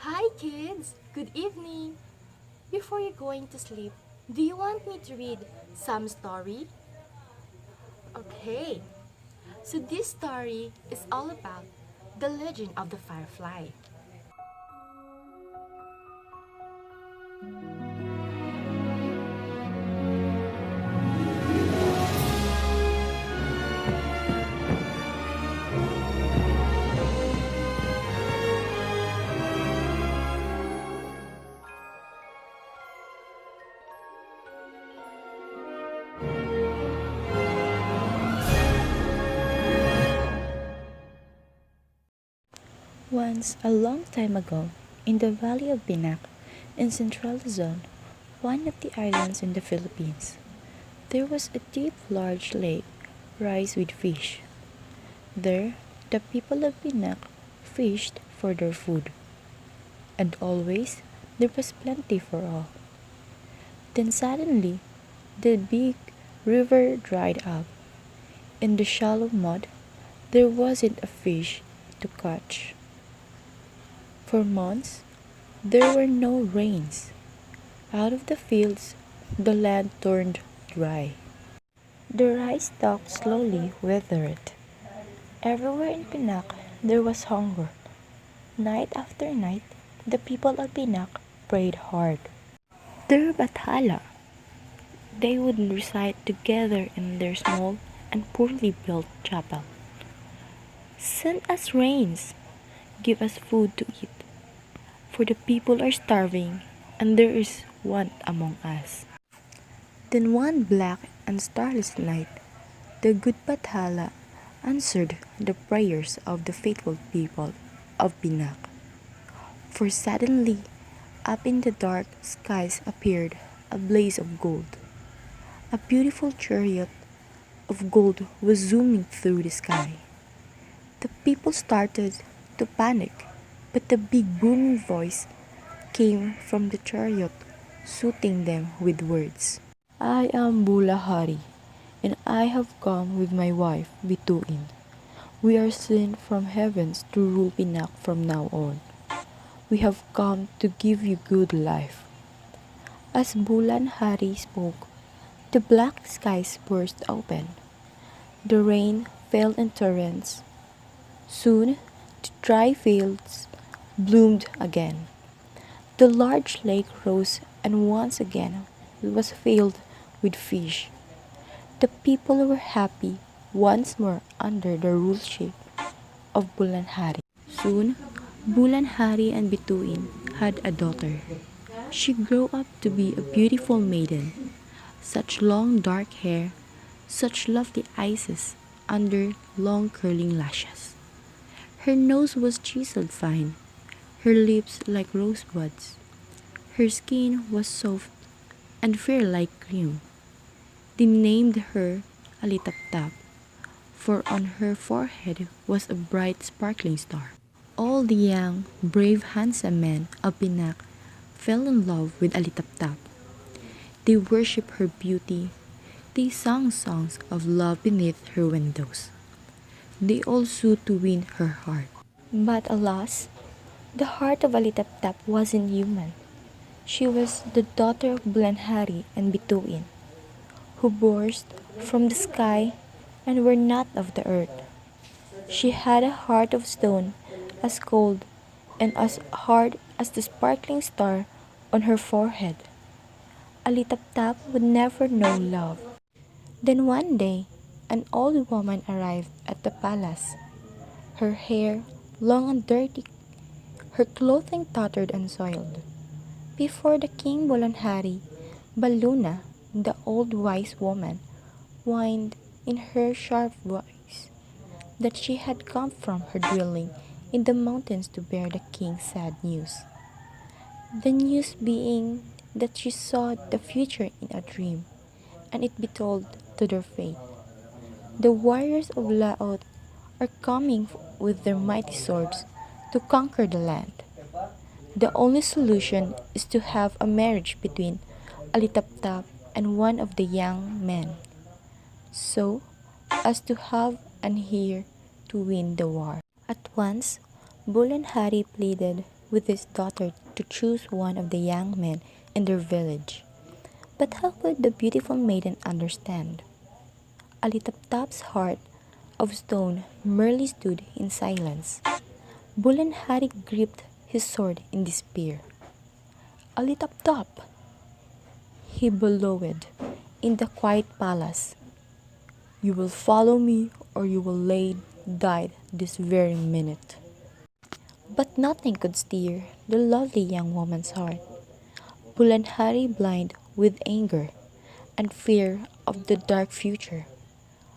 Hi kids! Good evening! Before you're going to sleep, do you want me to read some story? Okay, so this story is all about the legend of the firefly. Once, a long time ago, in the valley of Binac, in Central Luzon, one of the islands in the Philippines, there was a deep, large lake, rice with fish. There, the people of Binac fished for their food, and always there was plenty for all. Then suddenly, the big river dried up. In the shallow mud, there wasn't a fish to catch. For months, there were no rains. Out of the fields, the land turned dry. The rice stalks slowly withered. Everywhere in Pinak, there was hunger. Night after night, the people of Pinak prayed hard. Their bathala, they would recite together in their small and poorly built chapel. Send us rains, give us food to eat, for the people are starving and there is want among us. Then one black and starless night, the good Bathala answered the prayers of the faithful people of Binak. For suddenly, up in the dark skies appeared a blaze of gold. A beautiful chariot of gold was zooming through the sky. The people started to panic, but the big booming voice came from the chariot, soothing them with words. I am Bulahari, and I have come with my wife, Bituin. We are sent from heavens to rule Pinak from now on. We have come to give you good life. As Bulan Hari spoke, the black skies burst open. The rain fell in torrents. Soon, the dry fields bloomed again. The large lake rose and once again was filled with fish. The people were happy once more under the ruleship of Bulanhari. Soon, Bulanhari and Bituin had a daughter. She grew up to be a beautiful maiden. Such long dark hair, such lovely eyes under long curling lashes. Her nose was chiseled fine, her lips like rosebuds. Her skin was soft and fair like cream. They named her Alitaptap, for on her forehead was a bright sparkling star. All the young, brave, handsome men of Pinak fell in love with Alitaptap. They worshipped her beauty. They sang songs of love beneath her windows. They all sought to win her heart. But alas, the heart of Alitaptap wasn't human. She was the daughter of Bulanhari and Bituin, who burst from the sky and were not of the earth. She had a heart of stone, as cold and as hard as the sparkling star on her forehead. Alitaptap would never know love. Then one day, an old woman arrived at the palace. Her hair long and dirty, her clothing tattered and soiled. Before the king Bulanhari, Baluna, the old wise woman, whined in her sharp voice that she had come from her dwelling in the mountains to bear the king's sad news. The news being that she saw the future in a dream, and it betold to their fate. The warriors of Laot are coming with their mighty swords to conquer the land. The only solution is to have a marriage between Alitaptap and one of the young men, so as to have an heir to win the war. At once, Bulanhari pleaded with his daughter to choose one of the young men in their village. But how could the beautiful maiden understand? Alitaptap's heart of stone merely stood in silence. Bulanhari gripped his sword in despair. Alitaptap, he bellowed in the quiet palace. You will follow me or you will lay died this very minute. But nothing could steer the lovely young woman's heart. Bulanhari, blind with anger and fear of the dark future,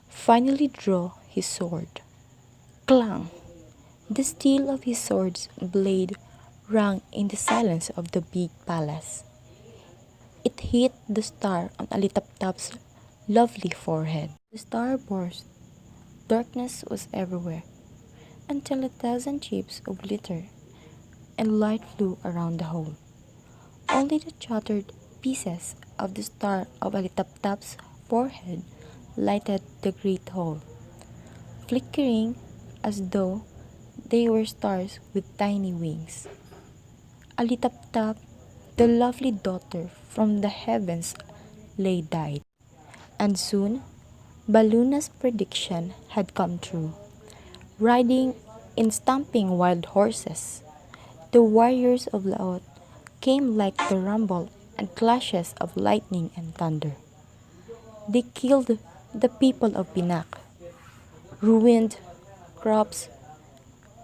finally drew his sword. Clang! The steel of his sword's blade rang in the silence of the big palace. It hit the star on Alitaptap's lovely forehead. The star burst. Darkness was everywhere, until 1,000 chips of glitter and light flew around the hole. Only the shattered pieces of the star of Alitaptap's forehead lighted the great hole, flickering as though they were stars with tiny wings. Alitaptap, the lovely daughter from the heavens, lay died. And soon, Baluna's prediction had come true. Riding in stamping wild horses, the warriors of Laot came like the rumble and clashes of lightning and thunder. They killed the people of Pinak, ruined crops,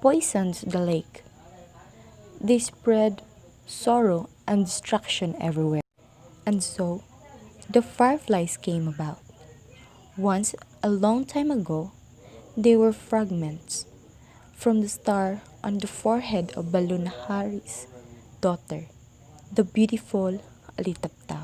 poisoned the lake. They spread sorrow and destruction everywhere. And so, the fireflies came about. Once, a long time ago, they were fragments from the star on the forehead of Balunahari's daughter, the beautiful Alitaptap.